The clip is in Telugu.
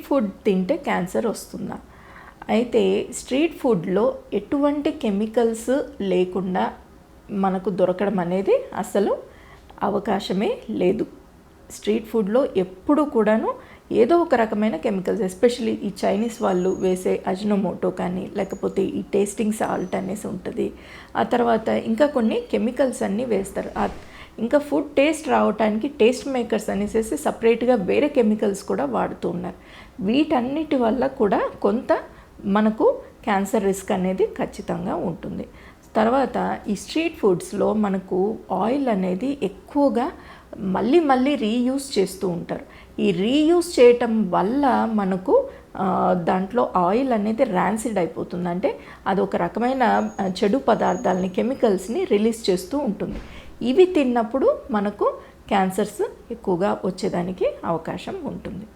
ఫుడ్ తింటే క్యాన్సర్ వస్తుందా? అయితే స్ట్రీట్ ఫుడ్లో ఎటువంటి కెమికల్స్ లేకుండా మనకు దొరకడం అనేది అసలు అవకాశమే లేదు. స్ట్రీట్ ఫుడ్లో ఎప్పుడు కూడాను ఏదో ఒక రకమైన కెమికల్స్, ఎస్పెషలీ ఈ చైనీస్ వాళ్ళు వేసే అజినోమోటో కానీ, లేకపోతే ఈ టేస్టింగ్ సాల్ట్ అనేసి ఉంటుంది. ఆ తర్వాత ఇంకా కొన్ని కెమికల్స్ అన్నీ వేస్తారు. ఇంకా ఫుడ్ టేస్ట్ రావడానికి టేస్ట్ మేకర్స్ అనేసి సపరేట్గా వేరే కెమికల్స్ కూడా వాడుతూ ఉన్నారు. వీటన్నిటి వల్ల కూడా కొంత మనకు క్యాన్సర్ రిస్క్ అనేది ఖచ్చితంగా ఉంటుంది. తర్వాత ఈ స్ట్రీట్ ఫుడ్స్లో మనకు ఆయిల్ అనేది ఎక్కువగా మళ్ళీ రీయూజ్ చేస్తూ ఉంటారు. ఈ రీయూజ్ చేయటం వల్ల మనకు దాంట్లో ఆయిల్ అనేది ర్యాన్సిడ్ అయిపోతుంది. అంటే అది ఒక రకమైన చెడు పదార్థాలని, కెమికల్స్ని రిలీజ్ చేస్తూ ఉంటుంది. ఇవి తిన్నప్పుడు మనకు క్యాన్సర్స్ ఎక్కువగా వచ్చేదానికి అవకాశం ఉంటుంది.